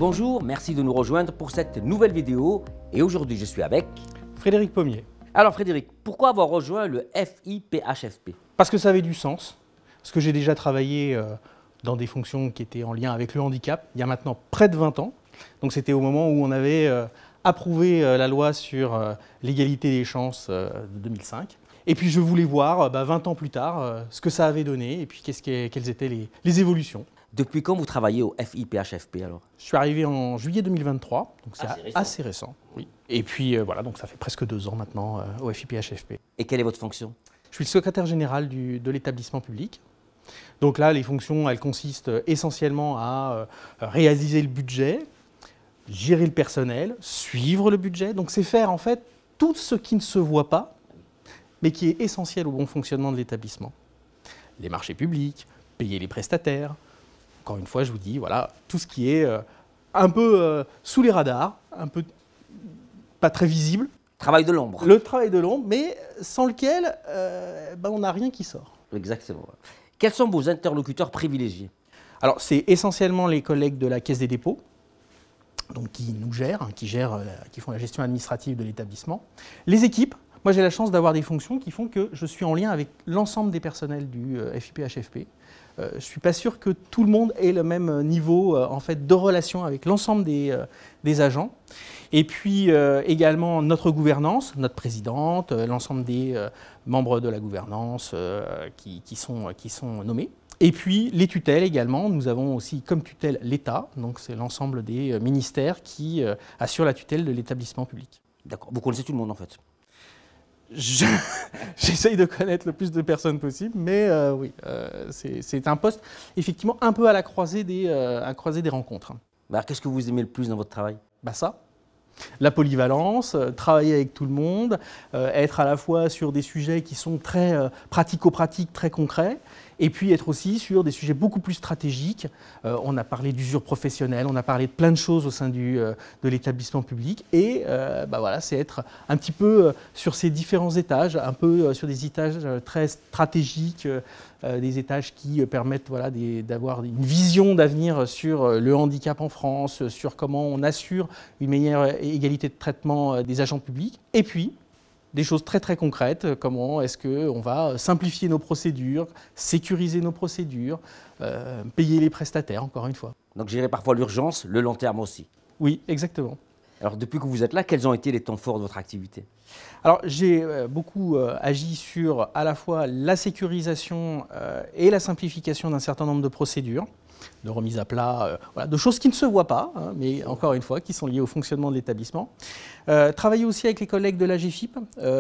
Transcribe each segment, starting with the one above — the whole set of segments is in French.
Bonjour, merci de nous rejoindre pour cette nouvelle vidéo. Et aujourd'hui, je suis avec Frédéric Pommier. Alors Frédéric, pourquoi avoir rejoint le FIPHFP? Parce que ça avait du sens, parce que j'ai déjà travaillé dans des fonctions qui étaient en lien avec le handicap, il y a maintenant près de 20 ans. Donc c'était au moment où on avait approuvé la loi sur l'égalité des chances de 2005. Et puis je voulais voir 20 ans plus tard ce que ça avait donné et puis quelles étaient les évolutions. Depuis quand vous travaillez au FIPHFP alors? Je suis arrivé en juillet 2023, donc c'est récent. assez récent. Oui. Et puis voilà, donc ça fait presque 2 ans maintenant au FIPHFP. Et quelle est votre fonction? Je suis le secrétaire général de l'établissement public. Donc là, les fonctions, elles consistent essentiellement à réaliser le budget, gérer le personnel, suivre le budget. Donc c'est faire en fait tout ce qui ne se voit pas, mais qui est essentiel au bon fonctionnement de l'établissement. Les marchés publics, payer les prestataires. Encore une fois, je vous dis, voilà, tout ce qui est un peu sous les radars, un peu pas très visible. Travail de l'ombre. Le travail de l'ombre, mais sans lequel on n'a rien qui sort. Exactement. Quels sont vos interlocuteurs privilégiés? Alors, c'est essentiellement les collègues de la Caisse des dépôts, donc qui nous gèrent, qui font la gestion administrative de l'établissement. Les équipes, moi j'ai la chance d'avoir des fonctions qui font que je suis en lien avec l'ensemble des personnels du FIPHFP. Je ne suis pas sûr que tout le monde ait le même niveau en fait, de relation avec l'ensemble des agents. Et puis également notre gouvernance, notre présidente, l'ensemble des membres de la gouvernance qui sont nommés. Et puis les tutelles également, nous avons aussi comme tutelle l'État, donc c'est l'ensemble des ministères qui assurent la tutelle de l'établissement public. D'accord, vous connaissez tout le monde en fait? J'essaye de connaître le plus de personnes possible, mais oui, c'est un poste effectivement un peu à la croisée des rencontres. Qu'est-ce que vous aimez le plus dans votre travail? Ça, la polyvalence, travailler avec tout le monde, être à la fois sur des sujets qui sont très pratico-pratiques, très concrets, et puis être aussi sur des sujets beaucoup plus stratégiques. On a parlé d'usure professionnelle, on a parlé de plein de choses au sein de l'établissement public, et voilà, c'est être un petit peu sur ces différents étages, un peu sur des étages très stratégiques, des étages qui permettent voilà, d'avoir une vision d'avenir sur le handicap en France, sur comment on assure une meilleure égalité de traitement des agents publics, et puis des choses très très concrètes, comment est-ce qu'on va simplifier nos procédures, sécuriser nos procédures, payer les prestataires, encore une fois. Donc gérer parfois l'urgence, le long terme aussi. Oui, exactement. Alors depuis que vous êtes là, quels ont été les temps forts de votre activité? Alors j'ai beaucoup agi sur à la fois la sécurisation et la simplification d'un certain nombre de procédures, de remise à plat, voilà, de choses qui ne se voient pas, hein, mais encore une fois, qui sont liées au fonctionnement de l'établissement. Travailler aussi avec les collègues de l'AGFIP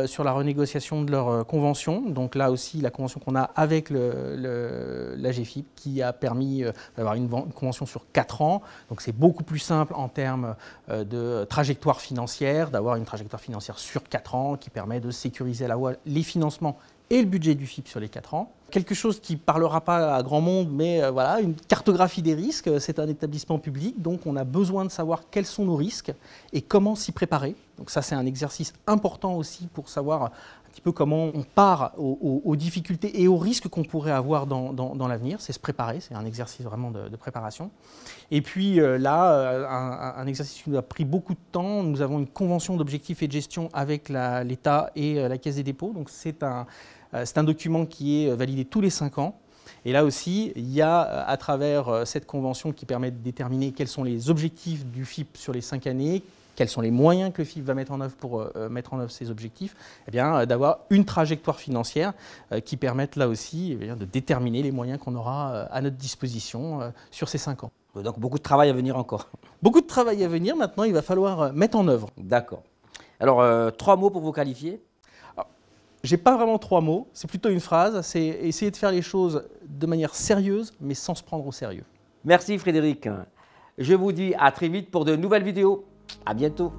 sur la renégociation de leur convention. Donc là aussi, la convention qu'on a avec l'AGFIP qui a permis d'avoir une convention sur 4 ans. Donc c'est beaucoup plus simple en termes de trajectoire financière, d'avoir une trajectoire financière sur 4 ans qui permet de sécuriser à la fois les financements et le budget du FIP sur les 4 ans. Quelque chose qui ne parlera pas à grand monde, mais voilà, une cartographie des risques. C'est un établissement public, donc on a besoin de savoir quels sont nos risques et comment s'y préparer. Donc ça, c'est un exercice important aussi pour savoir un petit peu comment on part aux difficultés et aux risques qu'on pourrait avoir dans l'avenir. C'est se préparer, c'est un exercice vraiment de préparation. Et puis là, un exercice qui nous a pris beaucoup de temps. Nous avons une convention d'objectifs et de gestion avec l'État et la Caisse des dépôts. Donc c'est un document qui est validé tous les 5 ans. Et là aussi, il y a à travers cette convention qui permet de déterminer quels sont les objectifs du FIP sur les 5 années, quels sont les moyens que le FIP va mettre en œuvre pour mettre en œuvre ces objectifs, d'avoir une trajectoire financière qui permette là aussi de déterminer les moyens qu'on aura à notre disposition sur ces 5 ans. Donc beaucoup de travail à venir encore. Beaucoup de travail à venir, maintenant il va falloir mettre en œuvre. D'accord. Alors 3 mots pour vous qualifier? J'ai pas vraiment 3 mots, c'est plutôt une phrase, c'est essayer de faire les choses de manière sérieuse, mais sans se prendre au sérieux. Merci Frédéric. Je vous dis à très vite pour de nouvelles vidéos. À bientôt.